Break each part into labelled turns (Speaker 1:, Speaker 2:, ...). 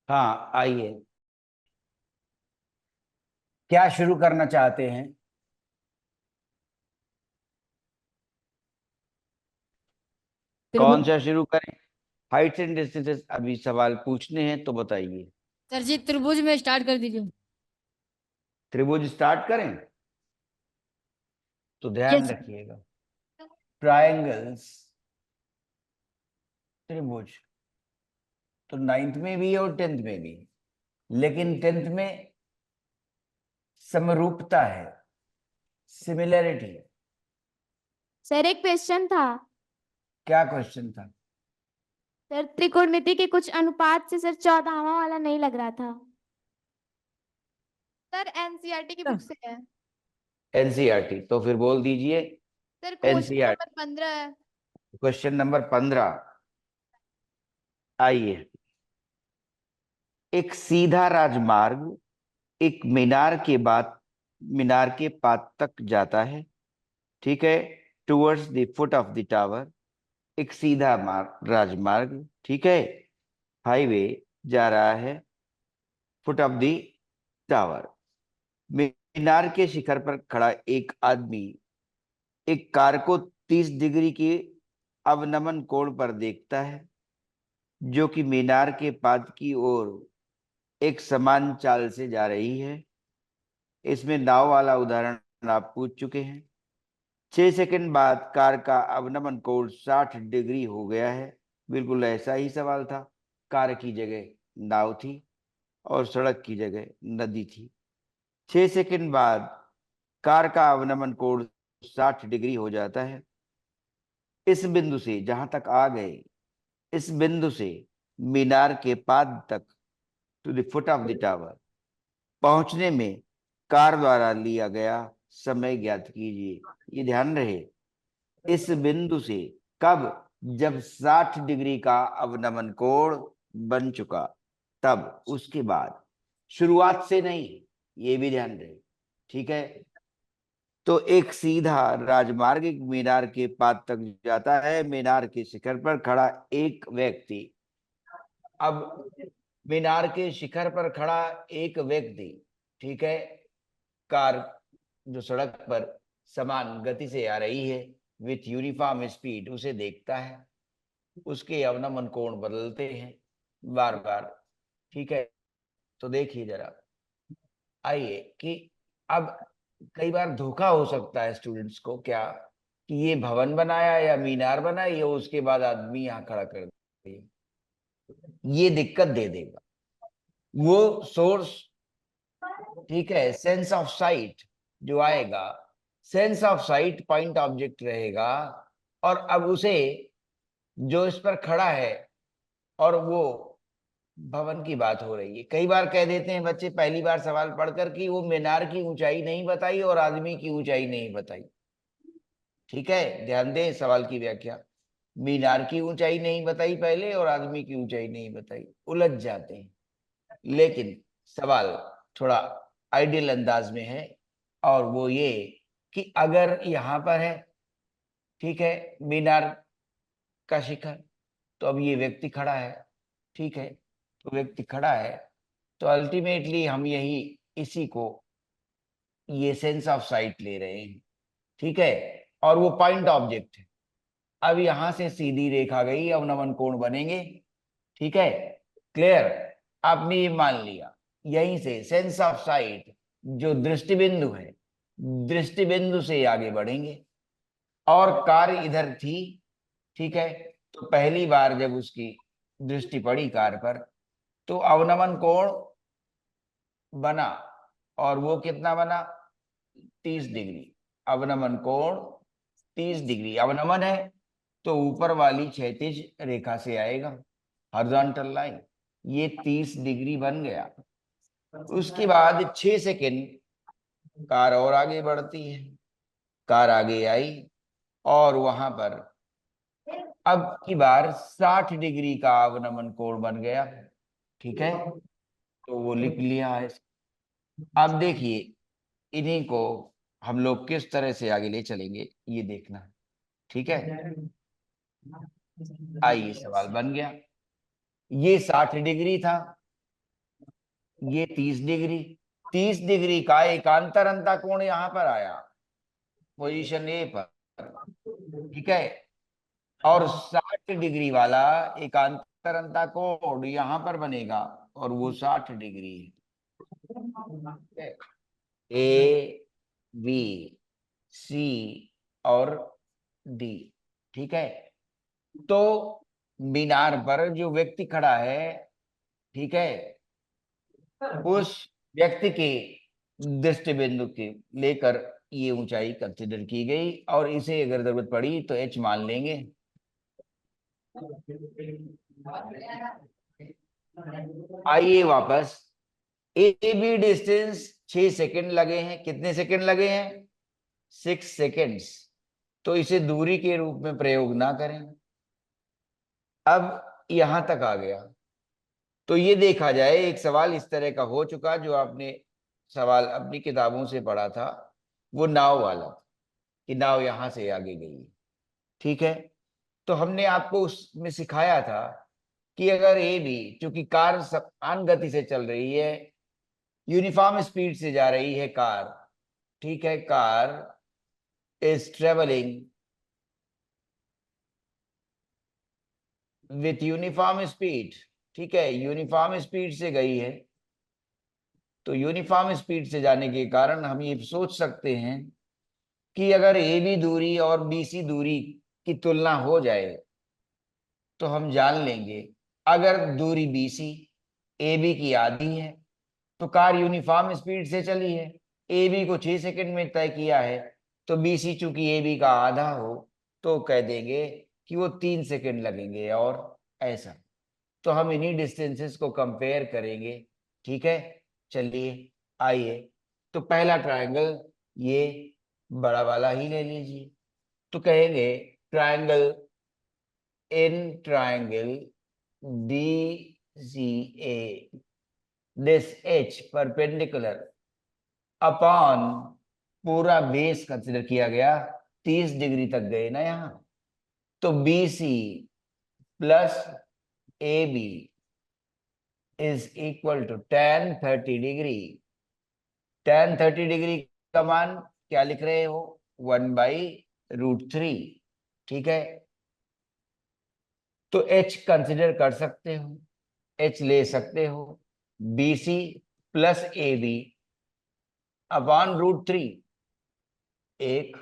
Speaker 1: हाँ आइए, क्या शुरू करना चाहते हैं? कौन
Speaker 2: त्रिभुज।
Speaker 1: सा शुरू करें? हाइट्स एंड डिस्टेंसेस अभी सवाल पूछने हैं तो बताइए।
Speaker 2: सर जी त्रिभुज में स्टार्ट कर दीजिए।
Speaker 1: त्रिभुज स्टार्ट करें? तो ध्यान
Speaker 2: यस।
Speaker 1: रखिएगा, ट्रायंगल्स, त्रिभुज तो नाइन्थ में भी है और टेंथ में भी, लेकिन टेंथ में समरूपता है, सिमिलैरिटी।
Speaker 3: सर एक क्वेश्चन था।
Speaker 1: क्या क्वेश्चन था?
Speaker 3: सर त्रिकोणमिति के कुछ अनुपात से सर 14वां वाला नहीं लग रहा था।
Speaker 4: सर एनसीईआरटी की बुक से है।
Speaker 1: एनसीईआरटी, तो फिर बोल दीजिए।
Speaker 4: सर क्वेश्चन
Speaker 1: एनसीईआरटी
Speaker 4: नंबर 15 है।
Speaker 1: Question number 15। आइए, एक सीधा राजमार्ग एक मीनार के पात तक जाता है, ठीक है, towards the foot of the tower. एक सीधा राजमार्ग, ठीक है, हाईवे जा रहा है फुट ऑफ द टावर। मीनार के शिखर पर खड़ा एक आदमी एक कार को 30 डिग्री के अवनमन कोण पर देखता है, जो कि मीनार के पाद की ओर एक समान चाल से जा रही है। इसमें नाव वाला उदाहरण आप पूछ चुके हैं। 6 सेकंड बाद कार का अवनमन कोण 60 डिग्री हो गया है। बिल्कुल ऐसा ही सवाल था। कार की जगह नाव थी और सड़क की जगह नदी थी। 6 सेकंड बाद कार का अवनमन कोण 60 डिग्री हो जाता है। इस बिंदु से जहां तक आ गए, इस बिंदु से मीनार के पाद तक, to the foot of the tower पहुंचने में कार द्वारा लिया गया समय ज्ञात कीजिए। ये ध्यान रहे, इस बिंदु से कब? जब 60 डिग्री का अवनमन कोण बन चुका, तब। उसके बाद, शुरुआत से नहीं, ये भी ध्यान रहे, ठीक है। तो एक सीधा राजमार्ग एक मीनार के पाद तक जाता है। मीनार के शिखर पर खड़ा एक व्यक्ति, अब मीनार के शिखर पर खड़ा एक व्यक्ति, ठीक है, कार जो सड़क पर समान गति से आ रही है विथ यूनिफॉर्म स्पीड, उसे देखता है। उसके अवनमन कोण बदलते हैं बार बार, ठीक है। तो देखिए जरा, आइए कि अब कई बार धोखा हो सकता है स्टूडेंट्स को, क्या कि ये भवन बनाया या मीनार बनाया, ये उसके बाद आदमी यहाँ खड़ा कर दिया, ये दिक्कत दे देगा। वो सोर्स, ठीक है, सेंस ऑफ साइट जो आएगा, sense of site point object रहेगा। और अब उसे, जो इस पर खड़ा है, और वो भवन की बात हो रही है। कई बार कह देते हैं बच्चे पहली बार सवाल पढ़कर कि वो मीनार की ऊंचाई नहीं बताई और आदमी की ऊंचाई नहीं बताई। ठीक है, ध्यान दें सवाल की व्याख्या। मीनार की ऊंचाई नहीं बताई पहले और आदमी की ऊंचाई नहीं बताई, उलझ जाते हैं। लेकिन सवाल थोड़ा आइडियल अंदाज में है, और वो ये कि अगर यहां पर है, ठीक है, मीनार का शिखर, तो अब ये व्यक्ति खड़ा है, ठीक है, तो व्यक्ति खड़ा है, तो अल्टीमेटली हम यही, इसी को, ये सेंस ऑफ साइट ले रहे हैं, ठीक है, और वो पॉइंट ऑब्जेक्ट है। अब यहां से सीधी रेखा गई, अवनमन कोण बनेंगे, ठीक है, क्लियर। आपने ये मान लिया, यहीं से सेंस ऑफ साइट जो दृष्टि बिंदु है, दृष्टि बिंदु से आगे बढ़ेंगे। और कार इधर थी, ठीक है, तो पहली बार जब उसकी दृष्टि पड़ी कार पर, तो अवनमन कोण बना, और वो कितना बना? 30 डिग्री। अवनमन कोण 30 डिग्री, अवनमन है तो ऊपर वाली क्षैतिज रेखा से आएगा, हॉरिजॉन्टल लाइन। ये 30 डिग्री बन गया। उसके बाद 6 सेकंड कार और आगे बढ़ती है, कार आगे आई, और वहां पर अब की बार 60 डिग्री का अवनमन कोण बन गया, ठीक है, तो वो लिख लिया है। अब देखिए, इन्हीं को हम लोग किस तरह से आगे ले चलेंगे ये देखना, ठीक है। आइए, सवाल बन गया, ये 60 डिग्री था, ये 30 डिग्री, 30 डिग्री का एकांतर अंता कोण यहां पर आया पोजीशन ए पर, ठीक है। और 60 डिग्री वाला एकांतर अंता कोण यहां पर बनेगा और वो 60 डिग्री है। ए बी सी और डी, ठीक है। तो मीनार पर जो व्यक्ति खड़ा है, ठीक है, उस व्यक्ति के दृष्टि बिंदु के लेकर ये ऊंचाई कंसिडर की गई और इसे अगर जरूरत पड़ी तो एच मान लेंगे। आइए वापस, ए बी डिस्टेंस 6 सेकंड लगे हैं। कितने सेकंड लगे हैं? 6 सेकंड्स। तो इसे दूरी के रूप में प्रयोग ना करें। अब यहां तक आ गया तो ये देखा जाए, एक सवाल इस तरह का हो चुका जो आपने सवाल अपनी किताबों से पढ़ा था, वो नाव वाला, कि नाव यहां से आगे गई, ठीक है। तो हमने आपको उसमें सिखाया था कि अगर ए बी, चूंकि कार समान गति से चल रही है, यूनिफॉर्म स्पीड से जा रही है कार, ठीक है, car is travelling with uniform speed, ठीक है, यूनिफॉर्म स्पीड से गई है। तो यूनिफॉर्म स्पीड से जाने के कारण हम ये सोच सकते हैं कि अगर ए बी दूरी और बी सी दूरी की तुलना हो जाए तो हम जान लेंगे अगर दूरी बी सी ए बी की आधी है तो कार यूनिफॉर्म स्पीड से चली है, ए बी को 6 सेकंड में तय किया है, तो बी सी चूंकि ए बी का आधा हो तो कह देंगे कि वो 3 सेकंड लगेंगे और ऐसा। तो हम इन्हीं डिस्टेंसेस को कंपेयर करेंगे, ठीक है। चलिए आइए, तो पहला ट्रायंगल ये बड़ा वाला ही ले लीजिए। तो कहेंगे triangle, in triangle D C A, this H perpendicular upon, पूरा बेस कंसिडर किया गया, 30 डिग्री तक गए ना यहां, तो B C plus A B is equal to tan 30 degree. tan 30 degree का मान क्या लिख रहे हो? 1/√3, ठीक है। तो h कंसिडर कर सकते हो, h ले सकते हो, B C plus A B upon √3, एक,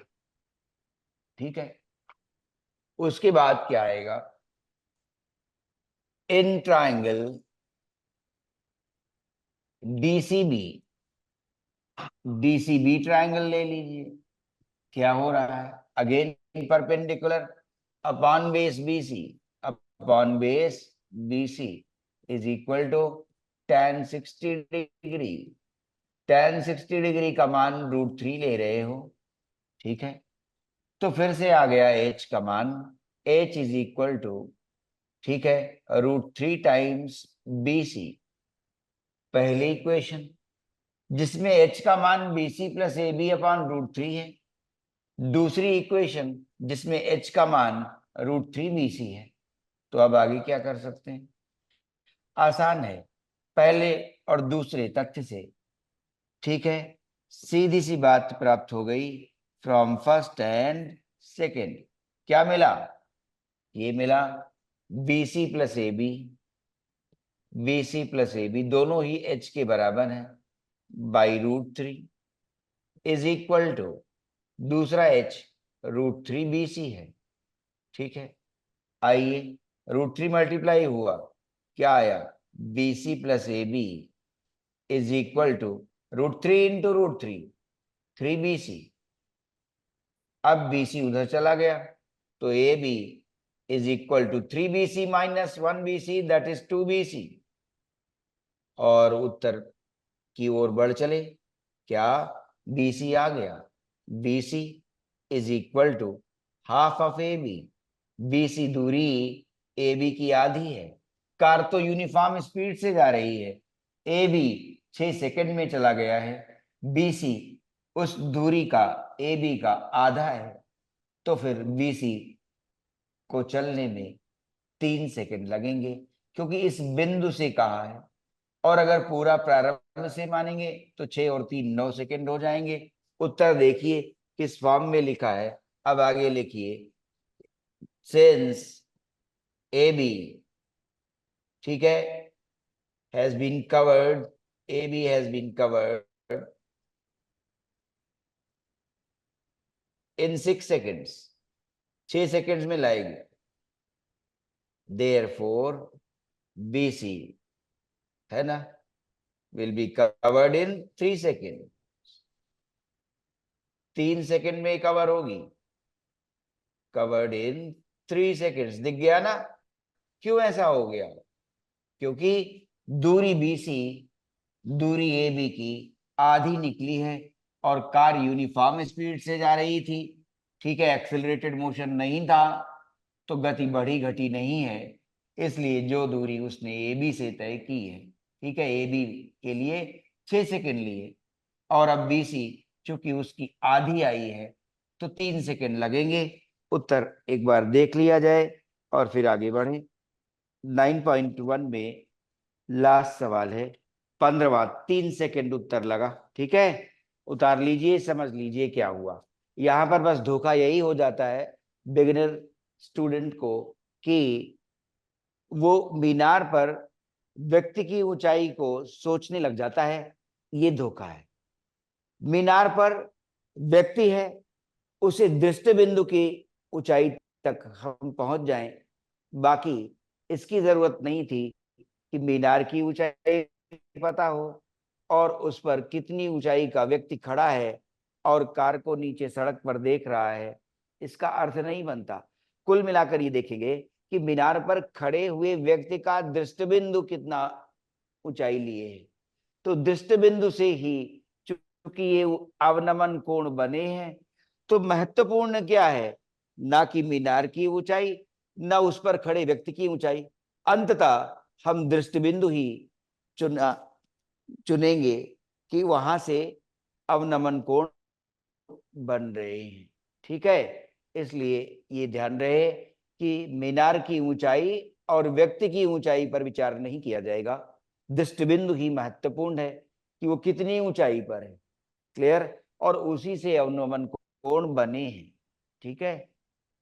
Speaker 1: ठीक है। उसके बाद क्या आएगा? In triangle DCB, DCB triangle ले लीजिए। क्या हो रहा है? Again perpendicular upon base BC, upon base BC is equal to tan 60 degree. tan 60 degree का मान √3 ले रहे हो, ठीक है। तो फिर से आ गया h का मान, h इज इक्वल टू, ठीक है, √3 टाइम्स BC, पहली इक्वेशन जिसमें h का मान BC प्लस AB अपॉन √3 है, दूसरी इक्वेशन जिसमें h का मान √3 BC है। तो अब आगे क्या कर सकते हैं? आसान है, पहले और दूसरे तथ्य से, ठीक है, सीधी सी बात प्राप्त हो गई। फ्रॉम फर्स्ट एंड सेकेंड क्या मिला? ये मिला BC plus AB, BC plus AB दोनों ही h के बराबर है /√3 इज इक्वल टू, दूसरा h √3 BC है, ठीक है। आइए, √3 मल्टीप्लाई हुआ, क्या आया? BC plus AB is equal to √3 into √3, 3BC। अब BC उधर चला गया तो AB is equal to 3BC minus 1BC, that is 2BC। और उत्तर की ओर बढ़ चले, क्या? BC आ गया, BC is equal to half of AB। BC दूरी AB की आधी है, कार तो यूनिफॉर्म स्पीड से जा रही है, AB 6 सेकंड में चला गया है, BC उस दूरी का AB का आधा है, तो फिर BC को चलने में 3 सेकंड लगेंगे, क्योंकि इस बिंदु से कहा है और अगर पूरा प्रारंभ से मानेंगे तो 6 और 3 9 सेकंड हो जाएंगे। उत्तर देखिए किस फॉर्म में लिखा है। अब आगे लिखिए, सिंस ए बी, ठीक है, has been covered, A B has been covered in 6 seconds, 6 seconds में लाएगी। देयरफॉर BC है ना, will be covered in 3 second, 3 second में कवर होगी, कवर्ड इन 3 सेकेंड्स। दिख गया ना क्यों ऐसा हो गया? क्योंकि दूरी BC दूरी AB की आधी निकली है और कार यूनिफॉर्म स्पीड से जा रही थी, ठीक है, एक्सेलरेटेड मोशन नहीं था, तो गति बढ़ी घटी नहीं है। इसलिए जो दूरी उसने AB से तय की है, ठीक है, AB के लिए 6 सेकंड लिए, और अब BC चूंकि उसकी आधी आई है तो 3 सेकंड लगेंगे। उत्तर एक बार देख लिया जाए और फिर आगे बढ़े। 9.1 में लास्ट सवाल है, 15वां, 3 सेकंड उत्तर लगा, ठीक है। उतार लीजिए, समझ लीजिए क्या हुआ। यहां पर बस धोखा यही हो जाता है बिगिनर स्टूडेंट को कि वो मीनार पर व्यक्ति की ऊंचाई को सोचने लग जाता है, ये धोखा है। मीनार पर व्यक्ति है, उसे दृष्टि बिंदु की ऊंचाई तक हम पहुंच जाएं, बाकी इसकी जरूरत नहीं थी कि मीनार की ऊंचाई पता हो और उस पर कितनी ऊंचाई का व्यक्ति खड़ा है और कार को नीचे सड़क पर देख रहा है, इसका अर्थ नहीं बनता। कुल मिलाकर ये देखेंगे कि मीनार पर खड़े हुए व्यक्ति का दृष्टिबिंदु कितना ऊंचाई लिए है। तो दृष्टिबिंदु से ही चूंकि ये अवनमन कोण बने हैं, तो महत्वपूर्ण क्या है, ना कि मीनार की ऊंचाई, ना उस पर खड़े व्यक्ति की ऊंचाई। अंततः हम दृष्टिबिंदु ही चुनेंगे कि वहां से अवनमन कोण बन रहे हैं, ठीक है। इसलिए ये ध्यान रहे कि मीनार की ऊंचाई और व्यक्ति की ऊंचाई पर विचार नहीं किया जाएगा, दृष्टिबिंदु ही महत्वपूर्ण है कि वो कितनी ऊंचाई पर है। क्लियर? और उसी से अवनमन कोण बने हैं, ठीक है।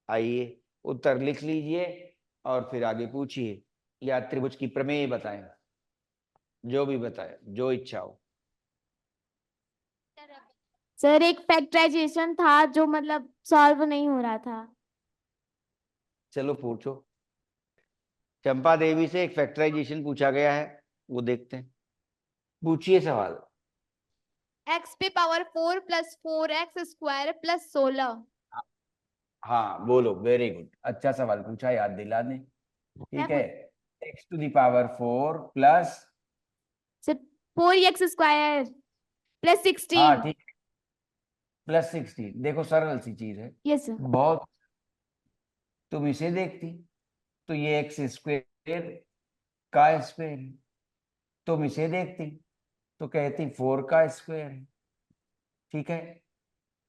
Speaker 1: आइए उत्तर लिख लीजिए और फिर आगे पूछिए, या त्रिभुज की प्रमेय बताएं, जो भी बताए, जो इच्छा हो।
Speaker 3: सर एक फैक्टराइजेशन था जो मतलब सॉल्व नहीं हो रहा था।
Speaker 1: चलो पूछो। चंपा देवी से एक फैक्टराइजेशन पूछा गया है, वो देखते हैं। पूछिए सवाल।
Speaker 4: x पे power 4 plus 4x square plus 16।
Speaker 1: हाँ बोलो, वेरी गुड, अच्छा सवाल पूछा, याद दिलाने, ठीक है। x to the power 4 plus,
Speaker 3: sir 4x square plus 16।
Speaker 1: हाँ ठीक, प्लस 16। देखो सरल सी चीज है
Speaker 3: यस सर।
Speaker 1: बहुत। तुम इसे देखती तो ये एक्स स्क्वेयर का स्क्वायर है, तुम इसे देखती तो कहती 4 का स्क्वायर है, ठीक है।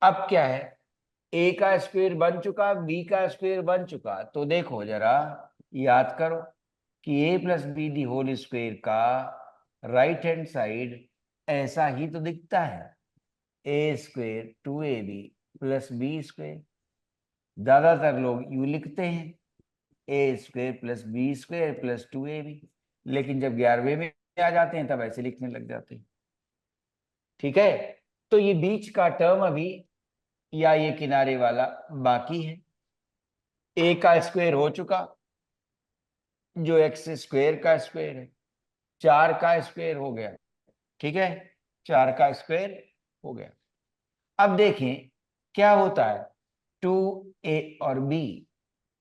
Speaker 1: अब क्या है, ए का स्क्वायर बन चुका, बी का स्क्वायर बन चुका, तो देखो जरा, याद करो कि A plus B the whole square का राइट हैंड साइड ऐसा ही तो दिखता है, A square 2ab plus B square. ज्यादातर लोग यू लिखते हैं, A square plus B square plus 2ab, लेकिन जब 11वें में आ जाते हैं तब ऐसे लिखने लग जाते हैं, ठीक है। तो ये बीच का टर्म अभी, या ये किनारे वाला बाकी है। ए का स्क्वायर हो चुका, जो एक्स स्क्वायर का स्क्वायर है, 4 का स्क्वायर हो गया, ठीक है, 4 का स्क्वायर हो गया। अब देखें क्या होता है, 2a और b,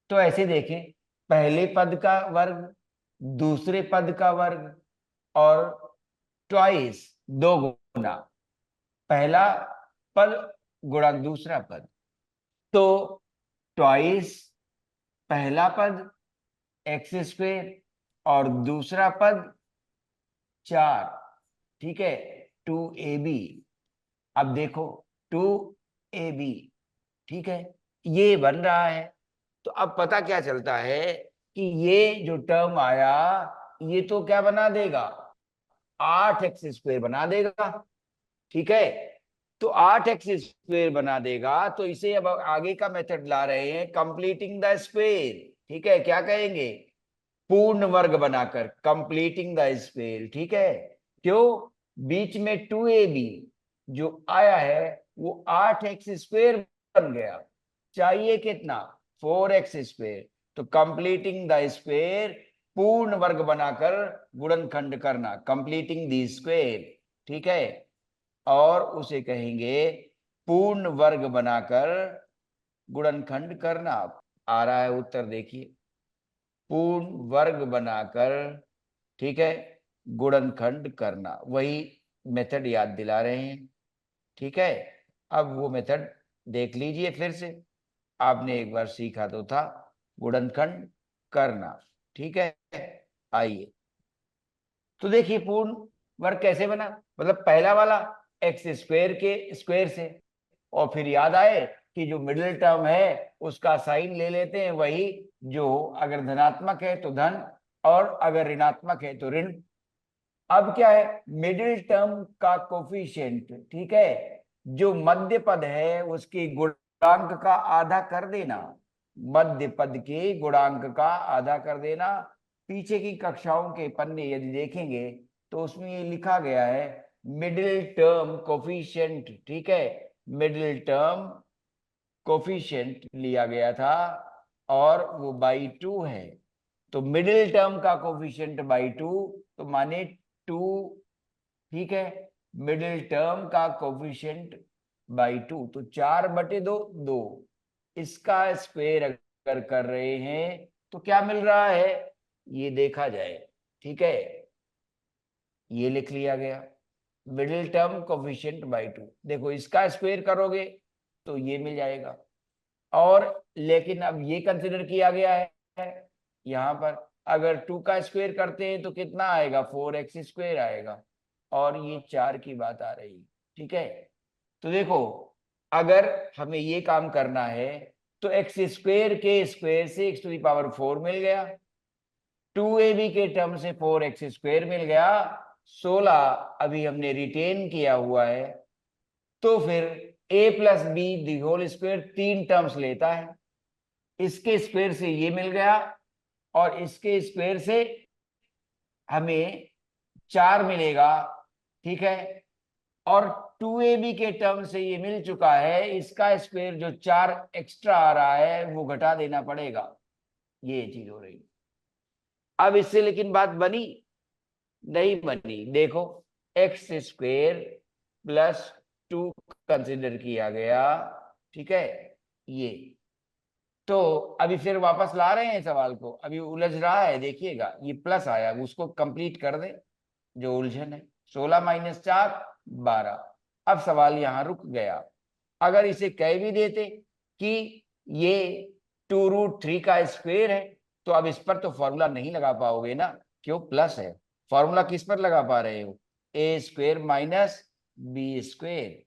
Speaker 1: तो ऐसे देखें, पहले पद का वर्ग, दूसरे पद का वर्ग, और ट्वाइस, दो गुना, पहला पद गुणा दूसरा पद, तो ट्वाइस पहला पद एक्स स्क्वेयर और दूसरा पद 4, ठीक है, 2ab। अब देखो 2ab, ठीक है, ये बन रहा है। तो अब पता क्या चलता है कि ये जो टर्म आया ये तो क्या बना देगा, 8x² बना देगा। ठीक है, तो 8x² बना देगा, तो इसे अब आगे का मेथड ला रहे हैं, कंप्लीटिंग द स्क्वेयर। ठीक है, क्या कहेंगे, पूर्ण वर्ग बनाकर, कंप्लीटिंग द स्क्वेयर। ठीक है, क्यों, बीच में 2ab जो आया है वो 8x² बन गया, चाहिए कितना, 4x²। तो कंप्लीटिंग द स्क्वेयर, पूर्ण वर्ग बनाकर गुणनखंड करना, कंप्लीटिंग द स्क्वेयर। ठीक है, और उसे कहेंगे पूर्ण वर्ग बनाकर गुणनखंड करना। आ रहा है उत्तर, देखिए, पूर्ण वर्ग बनाकर, ठीक है, गुणनखंड करना, वही मेथड याद दिला रहे हैं। ठीक है, अब वो मेथड देख लीजिए फिर से, आपने एक बार सीखा तो था, गुणनखंड करना। ठीक है, आइए तो देखिए पूर्ण वर्ग कैसे बना, मतलब पहला वाला x² के स्क्वायर से, और फिर याद आए कि जो मिडिल टर्म है उसका साइन ले लेते हैं, वही जो अगर धनात्मक है तो धन और अगर ऋणात्मक है तो ऋण। अब क्या है, मिडिल टर्म का कोफिशिएंट, ठीक है, जो मध्य पद है उसके गुणांक का आधा कर देना, मध्य पद के गुणांक का आधा कर देना। पीछे की कक्षाओं के पन्ने यदि देखेंगे तो उसमें ये लिखा गया है मिडिल टर्म कोफिशिएंट। ठीक है, मिडिल टर्म कोफिशिएंट लिया गया था और वो बाई 2 है, तो मिडिल टर्म का कोफिशिएंट बाई 2, तो माने 2। ठीक है, मिडिल टर्म का कोफिशिएंट बाई 2, तो 4/2 2, इसका स्क्वायर अगर कर रहे हैं तो क्या मिल रहा है, ये देखा जाए। ठीक है, ये लिख लिया गया, मिडिल टर्म कोफिशिएंट बाई 2, देखो इसका स्क्वायर करोगे तो ये मिल जाएगा। और लेकिन अब ये कंसिडर किया गया है यहाँ पर, अगर 2 का स्क्वायर करते हैं तो कितना आएगा, 4x² आएगा, और ये 4 की बात आ रही। ठीक है, तो देखो अगर हमें ये काम करना है तो x² के स्क्वायर से x⁴ मिल गया, 2ab के टर्म से 4x² मिल गया, 16 अभी हमने रिटेन किया हुआ है, तो फिर a + b the whole square 3 terms लेता है, इसके स्क्वायर से ये मिल गया और इसके स्क्वायर से हमें 4 मिलेगा। ठीक है, और 2ab के टर्म से ये मिल चुका है, इसका स्क्वायर जो 4 एक्स्ट्रा आ रहा है वो घटा देना पड़ेगा, ये चीज हो रही। अब इससे लेकिन बात बनी नहीं बनी, देखो x² + 2 कंसिडर किया गया। ठीक है, ये तो अभी फिर वापस ला रहे हैं सवाल को, अभी उलझ रहा है, देखिएगा ये प्लस आया, उसको कंप्लीट कर दे जो उलझन है, 16 - 4 12। अब सवाल यहां रुक गया, अगर इसे कह भी देते कि ये 2√3 का स्क्वायर है तो अब इस पर तो फॉर्मूला नहीं लगा पाओगे ना, क्यों, प्लस है, फॉर्मूला किस पर लगा पा रहे हो, a² - b²,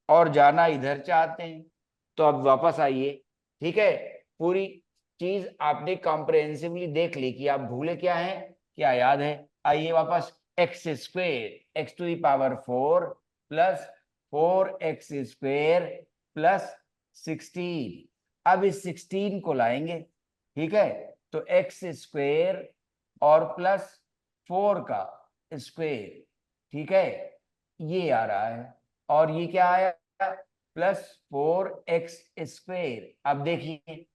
Speaker 1: और जाना इधर चाहते हैं। तो अब वापस आइए, ठीक है, पूरी चीज आपने कॉम्प्रिहेंसिवली देख ली कि आप भूले क्या हैं, क्या याद है। आइए वापस, x² x⁴ + 4x² + 16, अब इस 16 को लाएंगे। ठीक है, तो x² और +4 का स्क्वायर, ठीक है, ये आ रहा है, और ये क्या आया, +4x²। अब देखिए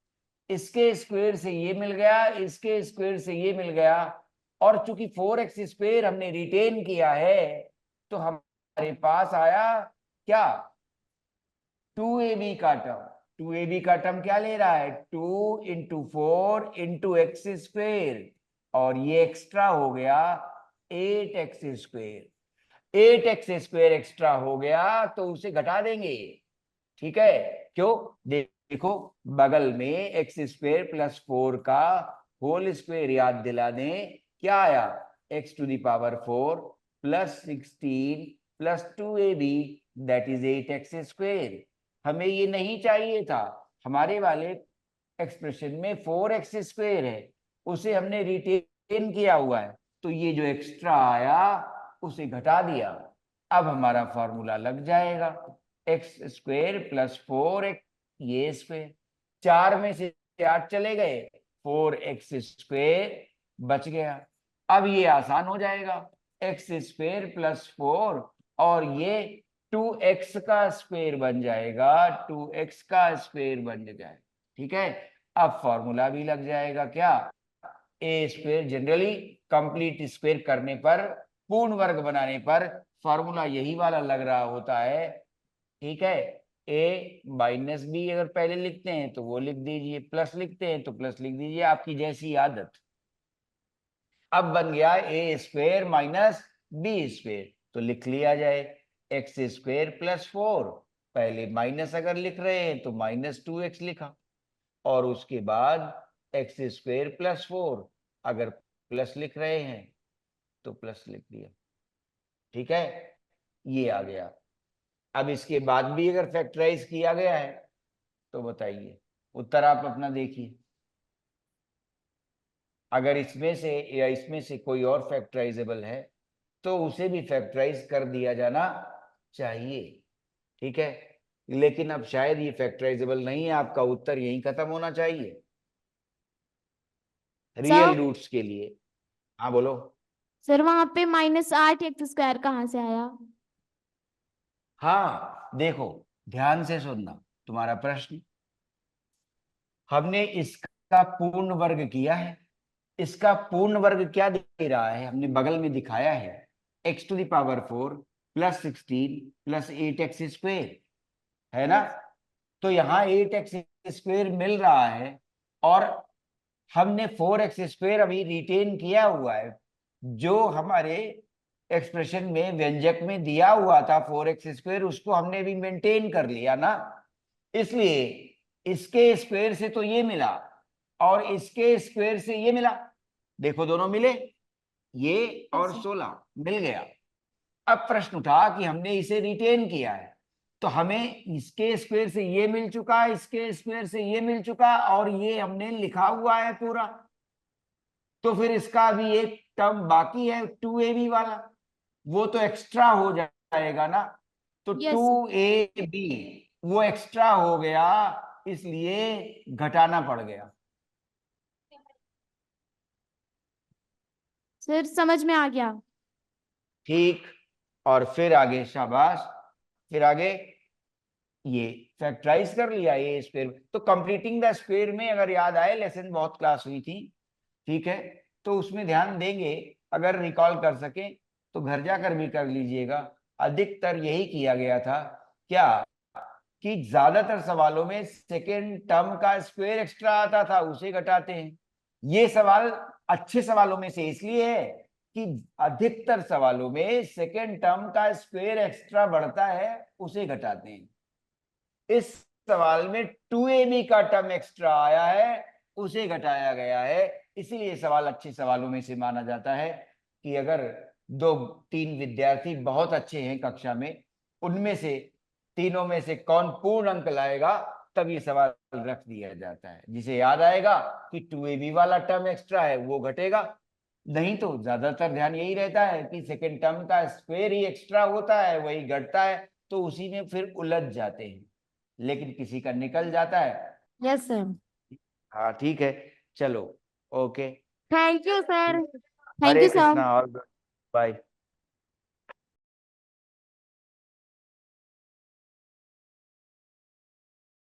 Speaker 1: इसके स्क्वायर से ये मिल गया, इसके स्क्वायर से ये मिल गया, और चूंकि 4x² हमने रिटेन किया है तो हमारे पास आया क्या, 2ab का टर्म। 2ab का टर्म क्या ले रहा है, 2 × 4 × x², और ये एक्स्ट्रा हो गया 8x²। 8x² एक्स्ट्रा हो गया तो उसे घटा देंगे। ठीक है, क्यों, देखो बगल में x² + 4 का होल स्क्वायर याद दिला दें, क्या आया, x⁴ + 16 + 2ab, that is 8x²। हमें ये नहीं चाहिए था, हमारे वाले एक्सप्रेशन में 4x² है, उसे हमने रिटेन किया हुआ है, तो ये जो एक्स्ट्रा आया उसे घटा दिया। अब हमारा फॉर्मूला लग जाएगा, एक्स स्क्वेयर प्लस 4x ये स्क्वेयर, 4 में से 8 चले गए, 4x स्क्वेयर बच गया। अब ये आसान हो जाएगा, एक्स स्क्वेयर प्लस 4 और ये 2x का स्क्वेयर बन जाएगा, 2x का स्क्वेयर बन जाएगा। ठीक है, अब फॉर्मूला भी लग जाएगा क्या, ए स्क्वेयर। जनरली कंप्लीट स्क्वेयर करने पर, पूर्ण वर्ग बनाने पर फॉर्मूला यही वाला लग रहा होता है। ठीक है, ए माइनस बी अगर पहले लिखते हैं तो वो लिख दीजिए, प्लस लिखते हैं तो प्लस लिख दीजिए, आपकी जैसी आदत। अब बन गया ए स्क्वेयर माइनस बी स्क्वेयर, तो लिख लिया जाए एक्स स्क्वेयर प्लस 4, पहले माइनस अगर लिख रहे हैं तो माइनस 2x लिखा, और उसके बाद एक्स स्क्वेयर प्लस 4, अगर प्लस लिख रहे हैं तो प्लस लिख दिया। ठीक है, ये आ गया। अब इसके बाद भी अगर फैक्टराइज किया गया है तो बताइए, उत्तर आप अपना देखिए। अगर इसमें से या इसमें से कोई और फैक्टराइजेबल है तो उसे भी फैक्टराइज कर दिया जाना चाहिए। ठीक है, लेकिन अब शायद ये फैक्टराइजेबल नहीं है, आपका उत्तर यहीं खत्म होना चाहिए रियल रूट्स के लिए। हाँ बोलो।
Speaker 3: सर वहां पे -8x² कहाँ से आया?
Speaker 1: हाँ देखो, ध्यान से सुनना तुम्हारा प्रश्न। हमने इसका पूर्ण वर्ग किया है, इसका पूर्ण वर्ग क्या दे रहा है, हमने बगल में दिखाया है, x⁴ plus 16 plus 8x square, है ना। तो यहाँ 8x स्क्वेयर मिल रहा है और हमने 4x स्क्वेयर अभी रिटेन किया हुआ है, जो हमारे एक्सप्रेशन में व्यंजक में दिया हुआ था 4x स्क्वेयर, उसको हमने भी मेंटेन कर लिया ना। इसलिए इसके स्क्वेयर से तो ये मिला और इसके स्क्वेयर से ये मिला, देखो दोनों मिले, ये और 16 मिल गया। अब प्रश्न उठा कि हमने इसे रिटेन किया है, तो हमें इसके स्क्वायर से ये मिल चुका, इसके स्क्वायर से ये मिल चुका, और ये हमने लिखा हुआ है पूरा। तो फिर इसका भी एक टर्म बाकी है 2ab वाला, वो तो एक्स्ट्रा हो जाएगा ना। तो
Speaker 3: Yes,
Speaker 1: 2ab वो एक्स्ट्रा हो गया, इसलिए घटाना पड़ गया।
Speaker 3: सर समझ में आ गया।
Speaker 1: ठीक, और फिर आगे शाबाश, फिर आगे ये फैक्टराइज कर लिया ये स्क्वायर। तो कंप्लीटिंग द स्क्वायर में अगर याद आए, लेसन बहुत क्लास हुई थी, ठीक है, तो उसमें ध्यान देंगे, अगर रिकॉल कर सके तो घर जाकर भी कर लीजिएगा। अधिकतर यही किया गया था क्या, कि ज्यादातर सवालों में सेकेंड टर्म का स्क्वायर एक्स्ट्रा आता था, उसे घटाते हैं। ये सवाल अच्छे सवालों में से इसलिए है कि अधिकतर सवालों में सेकेंड टर्म का स्क्वायर एक्स्ट्रा बढ़ता है, उसे घटाते हैं। इस सवाल में 2ab का टर्म एक्स्ट्रा आया है, उसे घटाया गया है। इसीलिए सवाल अच्छे सवालों में से माना जाता है कि अगर 2-3 विद्यार्थी बहुत अच्छे हैं कक्षा में, उनमें से तीनों में से कौन पूर्ण अंक लाएगा, तब ये सवाल रख दिया जाता है। जिसे याद आएगा कि 2ab वाला टर्म एक्स्ट्रा है वो घटेगा, नहीं तो ज्यादातर ध्यान यही रहता है कि सेकेंड टर्म का स्क्वायर ही एक्स्ट्रा होता है, वही घटता है, तो उसी में फिर उलझ जाते हैं, लेकिन किसी का निकल जाता है।
Speaker 3: Yes sir.
Speaker 1: हाँ ठीक है, चलो okay,
Speaker 3: thank you sir. Thank
Speaker 1: Hare
Speaker 3: you sir.
Speaker 1: Krishna, all good, bye.